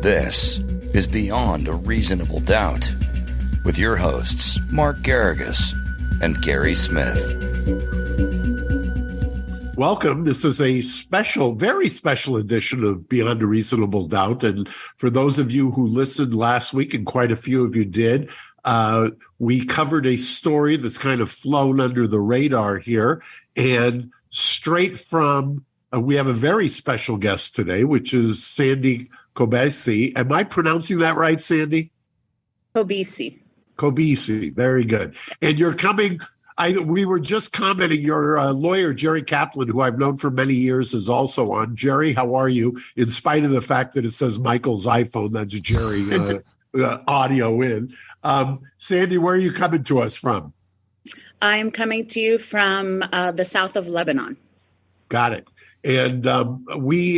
This is Beyond a Reasonable Doubt with your hosts, Mark Garrigus and Gary Smith. Welcome. This is a special, very special edition of Beyond a Reasonable Doubt. And for those of you who listened last week, and quite a few of you did, we covered a story that's kind of flown under the radar here. And straight from, we have a very special guest today, which is Sandy Kobeissi. Am I pronouncing that right, Sandy? Kobeissi. Kobeissi. Very good. And you're coming... we were just commenting, your lawyer, Jerry Kaplan, who I've known for many years, is also on. Jerry, how are you? In spite of the fact that it says Michael's iPhone, that's Jerry audio in. Sandy, where are you coming to us from? I'm coming to you from the south of Lebanon. Got it. And we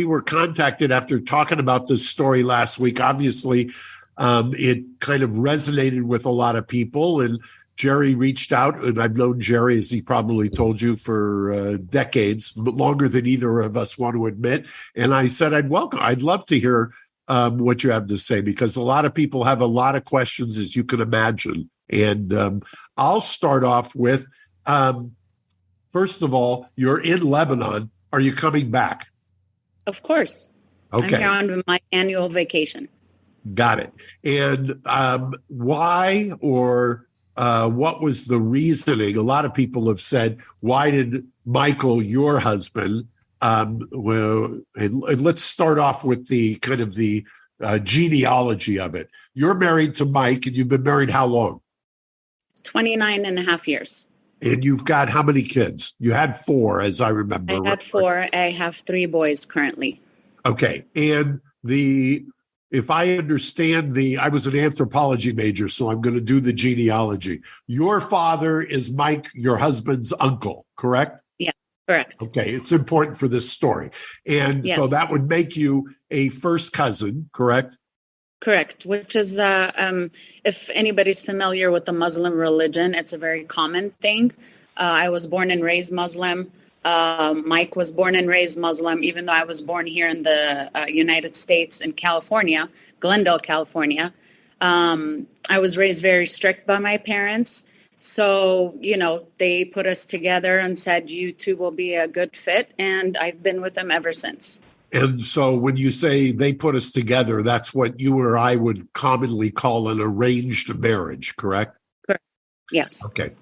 were contacted after talking about this story last week. Obviously, it kind of resonated with a lot of people, and Jerry reached out, and I've known Jerry, as he probably told you, for decades, longer than either of us want to admit. And I said, I'd love to hear what you have to say, because a lot of people have a lot of questions, as you can imagine. And I'll start off with, first of all, you're in Lebanon. Are you coming back? Of course. Okay. I'm here on my annual vacation. Got it. And why or... what was the reasoning? A lot of people have said, why did Michael, your husband, let's start off with the kind of the genealogy of it. You're married to Mike, and you've been married how long? 29 and a half years. And you've got how many kids? You had 4, as I remember. I had 4. I have 3 boys currently. Okay. And if I understand I was an anthropology major, so I'm going to do the genealogy. Your father is Mike, your husband's uncle, correct? Yeah, correct. Okay, it's important for this story. And yes. So that would make you a first cousin, correct? Correct, which is, if anybody's familiar with the Muslim religion, it's a very common thing. I was born and raised Muslim. Mike was born and raised Muslim, even though I was born here in the United States in California, Glendale, California. I was raised very strict by my parents. So, they put us together and said, you two will be a good fit. And I've been with them ever since. And so when you say they put us together, that's what you or I would commonly call an arranged marriage, correct? Correct. Yes. Okay.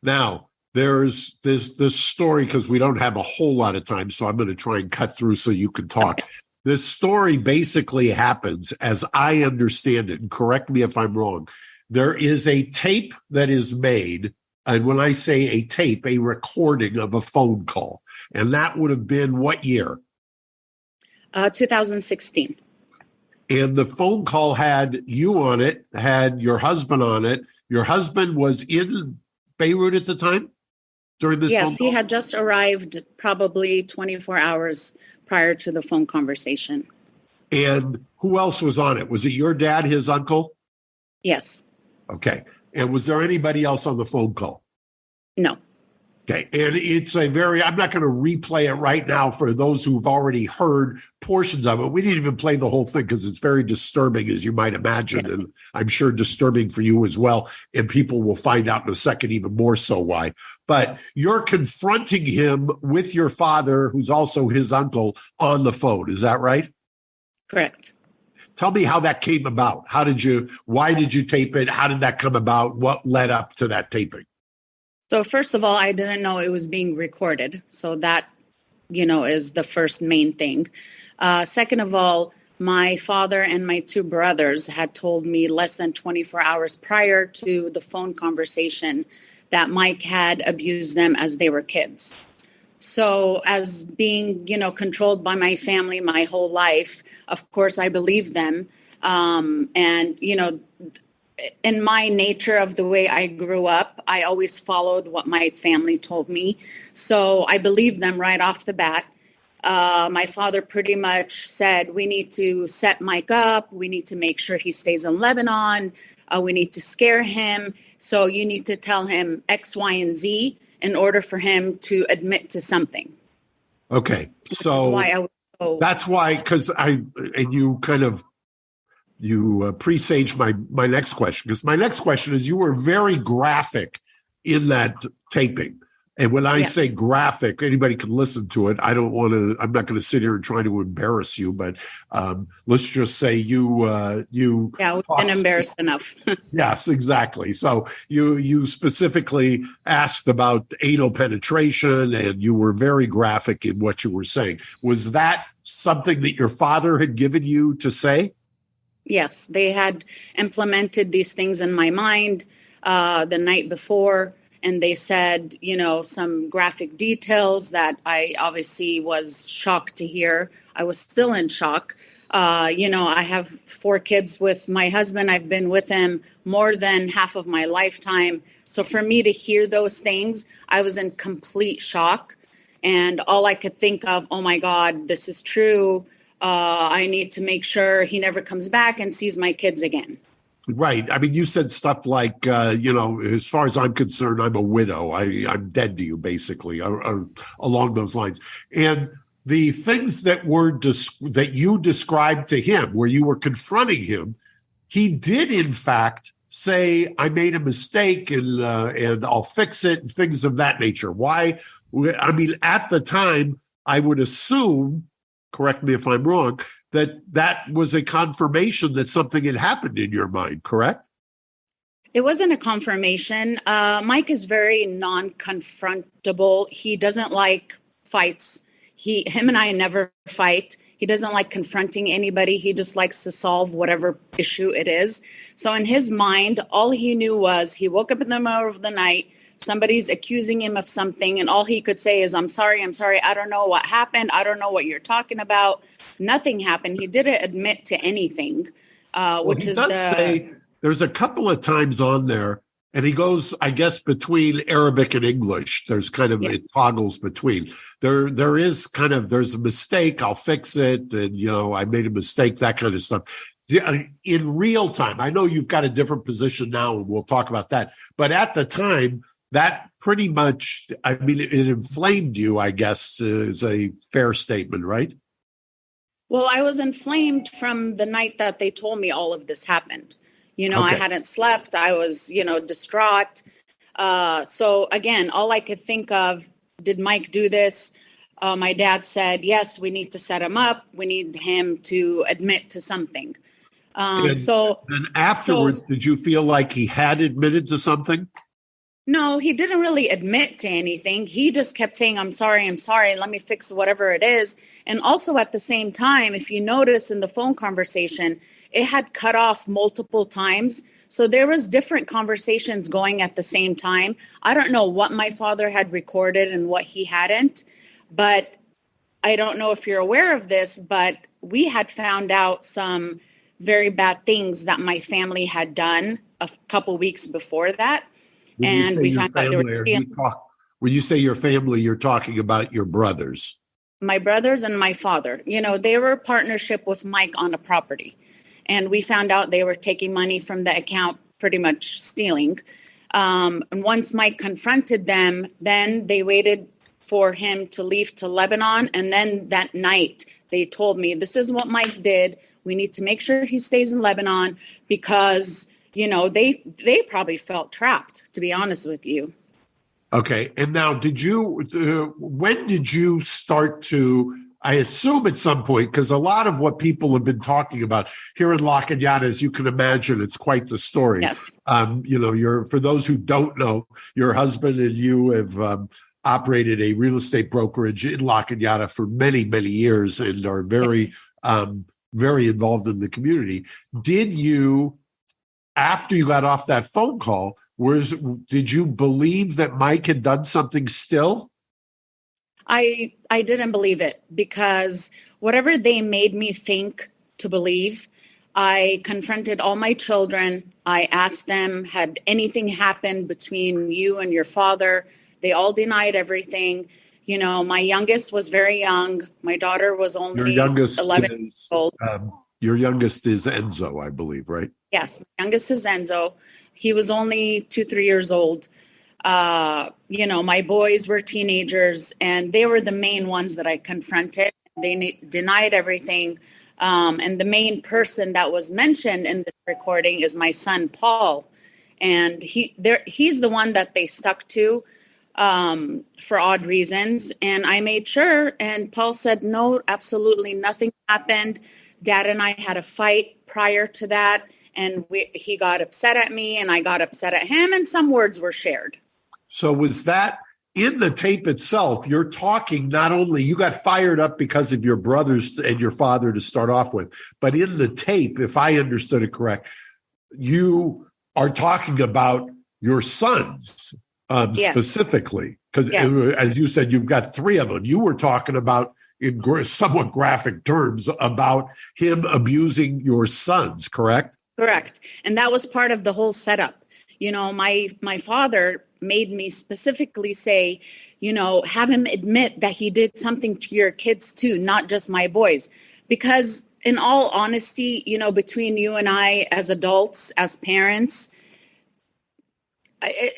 Now, there's this story, because we don't have a whole lot of time, so I'm going to try and cut through so you can talk. Okay. This story basically happens, as I understand it, and correct me if I'm wrong. There is a tape that is made, and when I say a tape, a recording of a phone call. And that would have been what year? 2016. And the phone call had you on it, had your husband on it. Your husband was in Beirut at the time? During this phone call? Yes, he had just arrived probably 24 hours prior to the phone conversation. And who else was on it? Was it your dad, his uncle? Yes. Okay. And was there anybody else on the phone call? No. Okay. And it's I'm not going to replay it right now for those who've already heard portions of it. We didn't even play the whole thing because it's very disturbing, as you might imagine. Yes. And I'm sure disturbing for you as well. And people will find out in a second even more so why. But you're confronting him with your father, who's also his uncle, on the phone. Is that right? Correct. Tell me how that came about. Why did you tape it? How did that come about? What led up to that taping? So first of all, I didn't know it was being recorded. So that, is the first main thing. Second of all, my father and my 2 brothers had told me less than 24 hours prior to the phone conversation that Mike had abused them as they were kids. So as being, controlled by my family my whole life, of course, I believed them. In my nature of the way I grew up, I always followed what my family told me. So I believed them right off the bat. My father pretty much said, we need to set Mike up. We need to make sure he stays in Lebanon. We need to scare him. So you need to tell him X, Y, and Z in order for him to admit to something. Okay. So that's why I was Oh, That's why, because you presaged my next question, because my next question is, you were very graphic in that taping. And when I yes. say graphic, anybody can listen to it. I'm not going to sit here and try to embarrass you, but let's just say you Yeah, we've been embarrassed enough. Yes, exactly. So you specifically asked about anal penetration, and you were very graphic in what you were saying. Was that something that your father had given you to say? Yes, they had implemented these things in my mind the night before, and they said, some graphic details that I obviously was shocked to hear. I was still in shock. I have 4 kids with my husband. I've been with him more than half of my lifetime. So for me to hear those things, I was in complete shock. And all I could think of, oh my God, this is true. I need to make sure he never comes back and sees my kids again. Right. I mean, you said stuff like, as far as I'm concerned, I'm a widow. I'm dead to you, basically, or along those lines. And the things that that you described to him, where you were confronting him, he did, in fact, say, I made a mistake and I'll fix it, and things of that nature. Why? I mean, at the time, I would assume, correct me if I'm wrong, that was a confirmation that something had happened in your mind, correct? It wasn't a confirmation. Mike is very non-confrontable. He doesn't like fights. Him and I never fight. He doesn't like confronting anybody. He just likes to solve whatever issue it is. So in his mind, all he knew was he woke up in the middle of the night, somebody's accusing him of something, and all he could say is, I'm sorry, I don't know what happened. I don't know what you're talking about. Nothing happened. He didn't admit to anything, which he is does say there's a couple of times on there, and he goes, I guess, between Arabic and English. There's kind of, it toggles between. There's a mistake, I'll fix it, and, I made a mistake, that kind of stuff. In real time, I know you've got a different position now, and we'll talk about that. But at the time, that pretty much, I mean, it inflamed you, I guess, is a fair statement, right? Well, I was inflamed from the night that they told me all of this happened. Okay. I hadn't slept. I was, distraught. So again, all I could think of, did Mike do this? My dad said, yes, we need to set him up. We need him to admit to something. And afterwards, did you feel like he had admitted to something? No, he didn't really admit to anything. He just kept saying, I'm sorry, let me fix whatever it is. And also at the same time, if you notice in the phone conversation, it had cut off multiple times. So there was different conversations going at the same time. I don't know what my father had recorded and what he hadn't, but I don't know if you're aware of this, but we had found out some very bad things that my family had done a couple weeks before that. When you say your family, you're talking about your brothers. My brothers and my father. They were a partnership with Mike on a property. And we found out they were taking money from the account, pretty much stealing. And once Mike confronted them, then they waited for him to leave to Lebanon. And then that night, they told me, this is what Mike did. We need to make sure he stays in Lebanon because they probably felt trapped, to be honest with you. Okay. And now when did you start to, I assume at some point, because a lot of what people have been talking about here in La Cañada, as you can imagine, it's quite the story. Yes. For those who don't know, your husband and you have operated a real estate brokerage in La Cañada for many, many years and are very, very involved in the community. Did you, after you got off that phone call, did you believe that Mike had done something still? I didn't believe it because whatever they made me think to believe, I confronted all my children. I asked them, had anything happened between you and your father? They all denied everything. My youngest was very young. My daughter was only 11 years old. Your youngest is Enzo, I believe, right? Yes, my youngest is Enzo. He was only 2-3 years old. My boys were teenagers, and they were the main ones that I confronted. They denied everything. And the main person that was mentioned in this recording is my son, Paul. And he's the one that they stuck to for odd reasons. And I made sure, and Paul said, no, absolutely nothing happened. Dad and I had a fight prior to that, and he got upset at me, and I got upset at him, and some words were shared. So was that in the tape itself? You're talking not only, you got fired up because of your brothers and your father to start off with, but in the tape, if I understood it correct, you are talking about your sons specifically, because as you said, you've got three of them. You were talking about, in somewhat graphic terms, about him abusing your sons, correct? Correct. And that was part of the whole setup. You know, my father made me specifically say, you know, have him admit that he did something to your kids too, not just my boys. Because in all honesty, you know, between you and I as adults, as parents,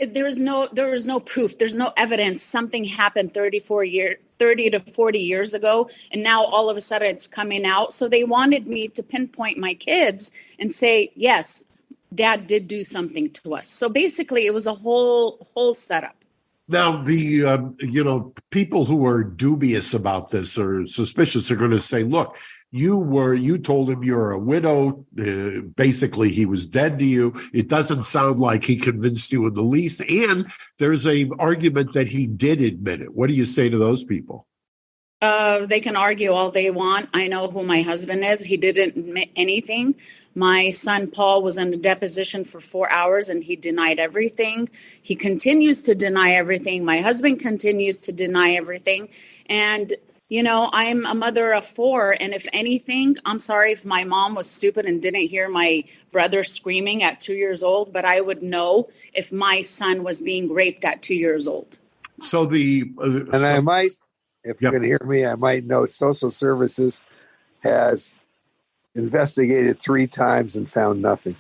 there was no proof. There's no evidence something happened 30 to 40 years ago. And now all of a sudden it's coming out. So they wanted me to pinpoint my kids and say, yes, Dad did do something to us. So basically it was a whole setup. Now, the people who are dubious about this or suspicious are going to say, look, you told him you're a widow. Basically, he was dead to you. It doesn't sound like he convinced you in the least. And there's an argument that he did admit it. What do you say to those people? They can argue all they want. I know who my husband is. He didn't admit anything. My son, Paul, was in a deposition for 4 hours and he denied everything. He continues to deny everything. My husband continues to deny everything. And, you know, I'm a mother of 4. And if anything, I'm sorry if my mom was stupid and didn't hear my brother screaming at 2 years old, but I would know if my son was being raped at 2 years old. So I might, if you can hear me, I might note social services has investigated 3 times and found nothing.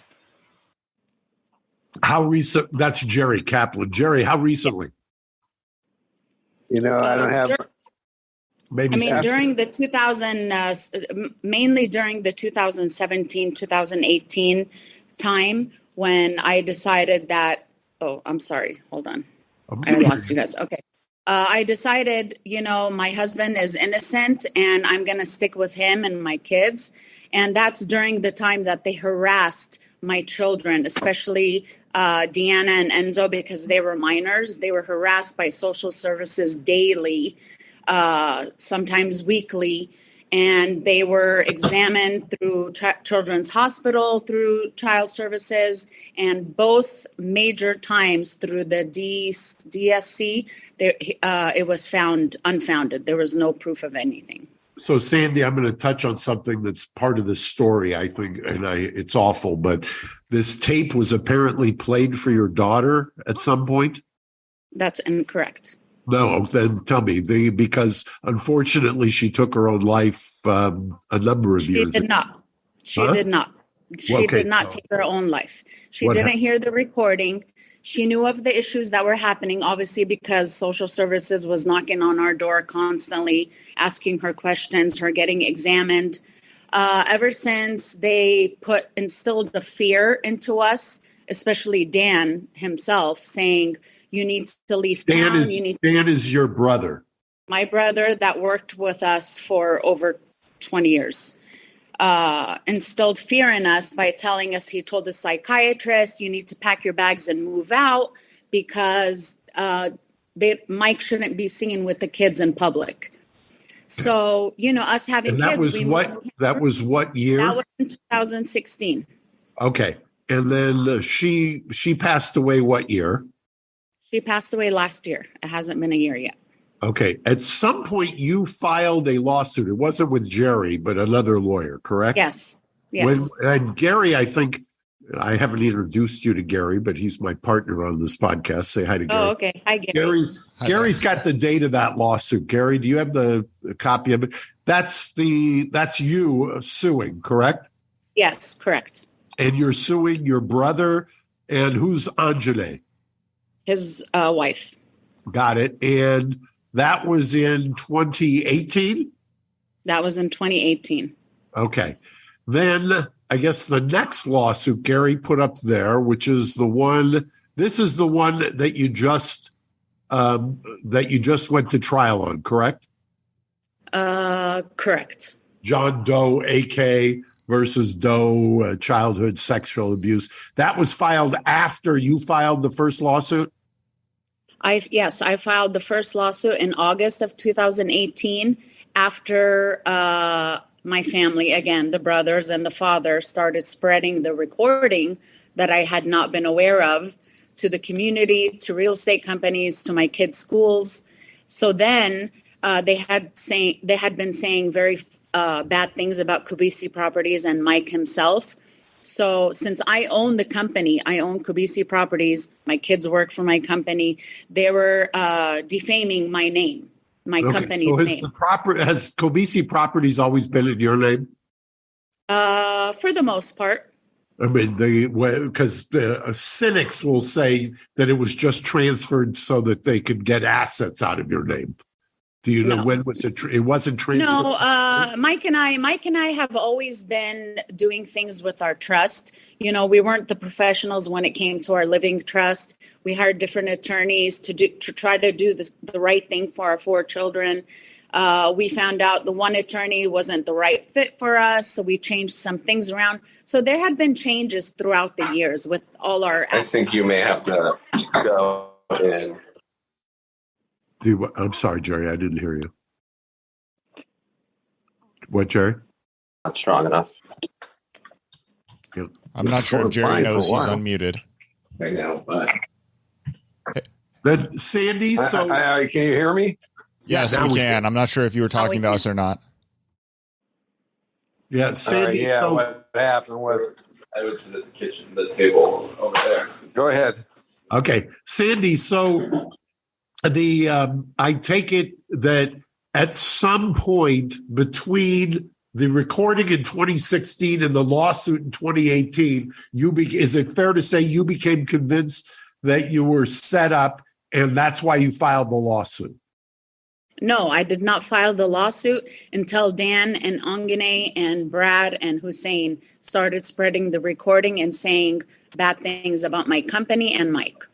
How recent? That's Jerry Kaplan. Jerry, how recently? You know, I don't have... during the mainly during the 2017, 2018 time when I decided that, I'm sorry, hold on. I lost you guys. Okay. I decided, you know, my husband is innocent and I'm going to stick with him and my kids. And that's during the time that they harassed my children, especially Deanna and Enzo, because they were minors. They were harassed by social services daily, sometimes weekly. And they were examined through Children's Hospital, through Child Services, and both major times through the DSC, it was found unfounded. There was no proof of anything. So, Sandy, I'm going to touch on something that's part of the story, I think, and it's awful, but this tape was apparently played for your daughter at some point? That's incorrect. No, then tell me, because unfortunately she took her own life a number of years ago. She did not. She did not take her own life. She didn't hear the recording. She knew of the issues that were happening, obviously, because social services was knocking on our door constantly, asking her questions, her getting examined. Ever since they instilled the fear into us, especially Dan himself, saying, you need to leave town. Dan is your brother. My brother that worked with us for over 20 years. Instilled fear in us by telling us, he told the psychiatrist, you need to pack your bags and move out because Mike shouldn't be seen with the kids in public. So, you know, us having and that kids. That was what year? That was in 2016. Okay. And then she passed away what year? She passed away last year. It hasn't been a year yet. Okay. At some point, you filed a lawsuit. It wasn't with Jerry, but another lawyer, correct? Yes. And Gary, I think, I haven't introduced you to Gary, but he's my partner on this podcast. Say hi to Gary. Oh, okay. Hi, Gary. Gary's got the date of that lawsuit. Gary, do you have the copy of it? That's you suing, correct? Yes, correct. And you're suing your brother, and who's Anjane? His wife. Got it. And that was in 2018? That was in 2018. Okay. Then I guess the next lawsuit Gary put up there, which is the one, this is the one that you just went to trial on, correct? Correct. John Doe, AK versus Doe, childhood sexual abuse. That was filed after you filed the first lawsuit? Yes, I filed the first lawsuit in August of 2018 after my family, again, the brothers and the father, started spreading the recording that I had not been aware of to the community, to real estate companies, to my kids' schools. So then they had been saying very bad things about Kobeissi Properties and Mike himself. So since I own the company, I own Kobeissi Properties, my kids work for my company, they were defaming my name, my company's name. Has Kobeissi Properties always been in your name? For the most part. I mean, because cynics will say that it was just transferred so that they could get assets out of your name. Do you know when was it? It wasn't transferred. No, Mike and I have always been doing things with our trust. You know, we weren't the professionals when it came to our living trust. We hired different attorneys to try to do the right thing for our 4 children. We found out the one attorney wasn't the right fit for us, so we changed some things around. So there had been changes throughout the years with all our. I think you may have to go and. I'm sorry, Jerry. I didn't hear you. What, Jerry? Not strong enough. I'm not sure if Jerry knows he's unmuted. I know, but. Then Sandy, so can you hear me? Yes, we can. I'm not sure if you were talking to us or not. Yeah, Sandy. What happened with? I went to the kitchen, the table over there. Go ahead. Okay, Sandy. So I take it that at some point between the recording in 2016 and the lawsuit in 2018, is it fair to say you became convinced that you were set up, and that's why you filed the lawsuit? No, I did not file the lawsuit until Dan and Angane and Brad and Hussein started spreading the recording and saying bad things about my company and Mike.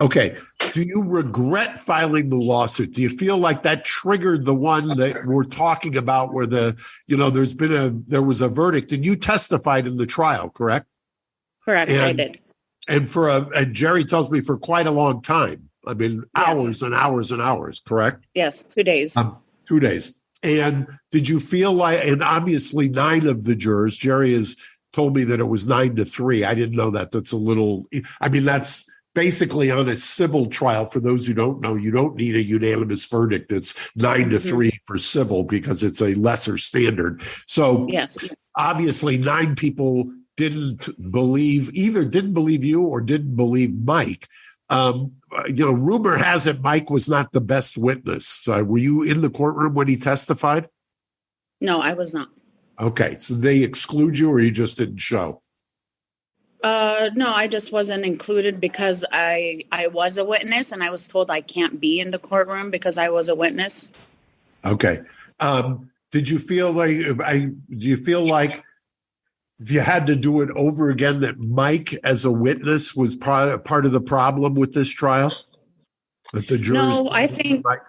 Okay. Do you regret filing the lawsuit? Do you feel like that triggered the one that we're talking about where there was a verdict and you testified in the trial, correct? Correct, I did. And and Jerry tells me for quite a long time. I mean, hours and hours and hours, correct? Yes, 2 days. 2 days. And did you feel like, and obviously 9 of the jurors, Jerry has told me that it was 9-3. I didn't know that. That's a little, I mean, that's basically on a civil trial. For those who don't know, you don't need a unanimous verdict. It's 9-3 for civil because it's a lesser standard. So yes, obviously 9 people didn't believe you or didn't believe Mike. Rumor has it Mike was not the best witness. Were you in the courtroom when he testified? No, I was not. Okay, so they exclude you, or you just didn't show? No, I just wasn't included because I was a witness, and I was told I can't be in the courtroom because I was a witness. Okay. Did you feel like if you had to do it over again, that Mike as a witness was part of the problem with this trial? That the jurors?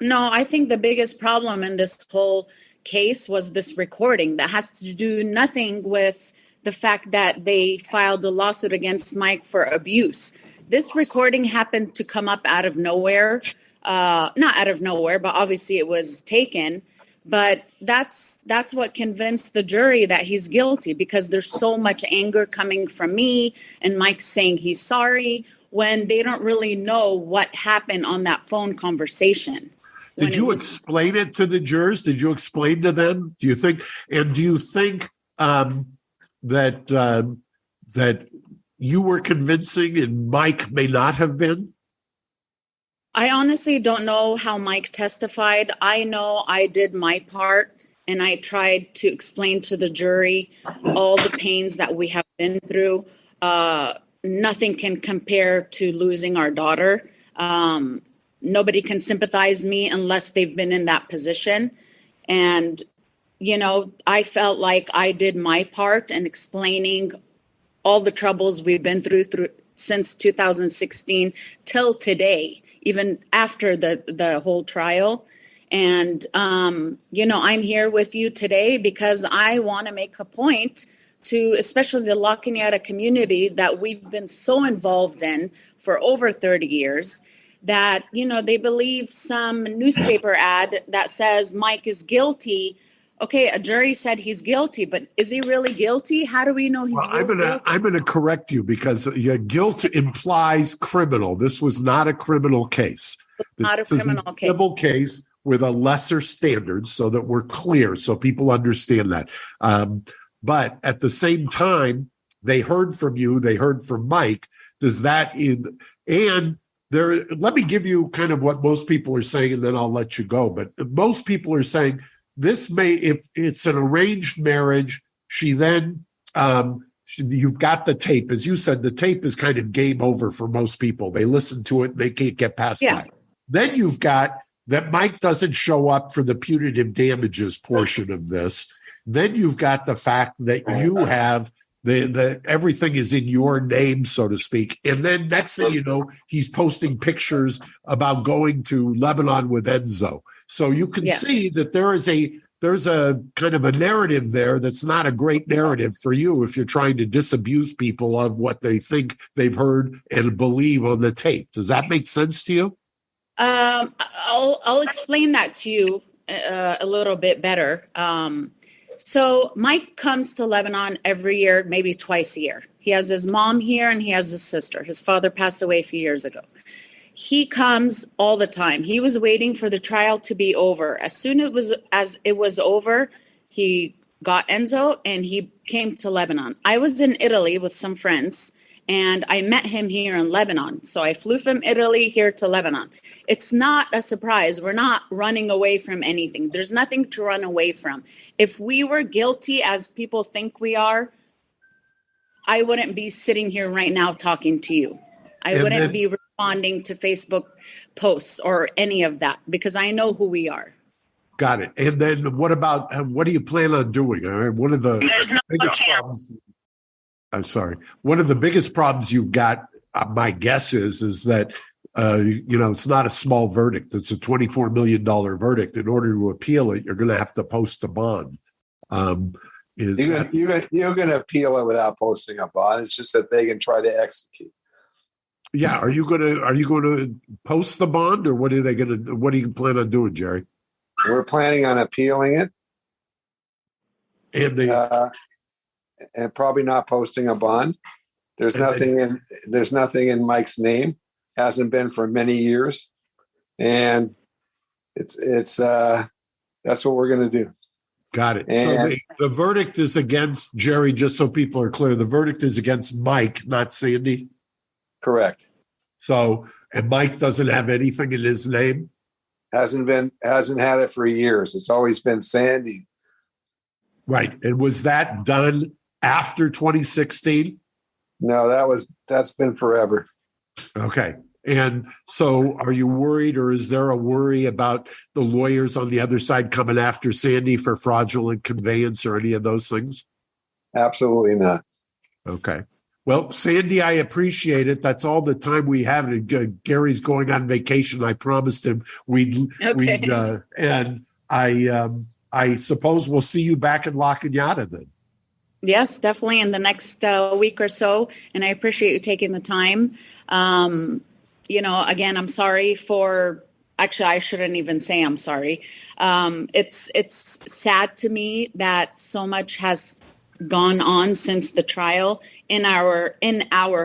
No, I think the biggest problem in this whole case was this recording that has to do nothing with the fact that they filed a lawsuit against Mike for abuse. This recording happened to come up out of nowhere. Not out of nowhere, but obviously it was taken. But that's what convinced the jury that he's guilty, because there's so much anger coming from me and Mike saying he's sorry when they don't really know what happened on that phone conversation. Did you explain it to the jurors? Did you explain to them? Do you think that you were convincing and Mike may not have been? I honestly don't know how Mike testified. I know I did my part, and I tried to explain to the jury all the pains that we have been through. Nothing can compare to losing our daughter. Nobody can sympathize me unless they've been in that position. And I felt like I did my part in explaining all the troubles we've been through since 2016 till today, even after the whole trial. And, I'm here with you today because I want to make a point to especially the La Cañada community that we've been so involved in for over 30 years that, they believe some newspaper ad that says Mike is guilty. Okay, a jury said he's guilty, but is he really guilty? How do we know he's really guilty? I'm going to correct you because your guilt implies criminal. This was not a criminal case. Not a criminal case. Civil case with a lesser standard, so that we're clear, so people understand that. But at the same time, they heard from you. They heard from Mike. Let me give you kind of what most people are saying, and then I'll let you go. But most people are saying, if it's an arranged marriage, she then, you've got the tape. As you said, the tape is kind of game over for most people. They listen to it, and they can't get past that. Then you've got that Mike doesn't show up for the punitive damages portion of this. Then you've got the fact that you have the everything is in your name, so to speak. And then next thing you know, he's posting pictures about going to Lebanon with Enzo. So you can see that there's a kind of a narrative there that's not a great narrative for you if you're trying to disabuse people of what they think they've heard and believe on the tape. Does that make sense to you? I'll explain that to you a little bit better. So Mike comes to Lebanon every year, maybe twice a year. He has his mom here and he has his sister. His father passed away a few years ago. He comes all the time. He was waiting for the trial to be over. As soon as it was over, he got Enzo and he came to Lebanon. I was in Italy with some friends and I met him here in Lebanon. So I flew from Italy here to Lebanon. It's not a surprise. We're not running away from anything. There's nothing to run away from. If we were guilty, as people think we are, I wouldn't be sitting here right now talking to you. I wouldn't be responding to Facebook posts or any of that because I know who we are. Got it. And then what do you plan on doing? One of the biggest problems. I'm sorry. One of the biggest problems you've got, my guess is that, it's not a small verdict. It's a $24 million verdict. In order to appeal it, you're going to have to post a bond. You're going to appeal it without posting a bond. It's just that they can try to execute. Yeah. Are you going to post the bond, or what do you plan on doing, Jerry? We're planning on appealing it. And probably not posting a bond. There's nothing in Mike's name. Hasn't been for many years, and it's that's what we're going to do. Got it. And so the verdict is against Jerry. Just so people are clear, the verdict is against Mike, not Sandy. Correct. So, and Mike doesn't have anything in his name. Hasn't had it for years. It's always been Sandy. Right. And was that done after 2016? No, that's been forever. Okay. And so are you worried, or is there a worry about the lawyers on the other side coming after Sandy for fraudulent conveyance or any of those things? Absolutely not. Okay. Well, Sandy, I appreciate it. That's all the time we have. Gary's going on vacation. I promised him and I suppose we'll see you back in La Cañada then. Yes, definitely in the next week or so. And I appreciate you taking the time. Again, I'm sorry actually, I shouldn't even say I'm sorry. It's sad to me that so much has gone on since the trial in our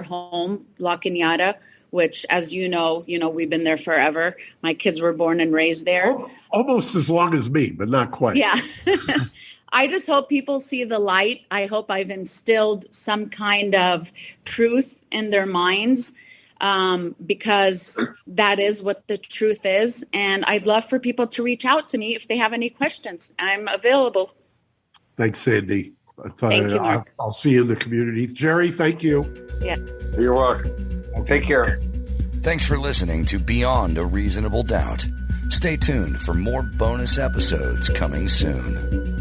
home, La Cañada, which, as you know, we've been there forever. My kids were born and raised there. Almost as long as me, but not quite. Yeah. I just hope people see the light. I hope I've instilled some kind of truth in their minds, because that is what the truth is. And I'd love for people to reach out to me if they have any questions. I'm available. Thanks, Sandy. Thank you, Mark. I'll see you in the community. Jerry, thank you. Yeah. You're welcome. Take care. Thanks for listening to Beyond a Reasonable Doubt. Stay tuned for more bonus episodes coming soon.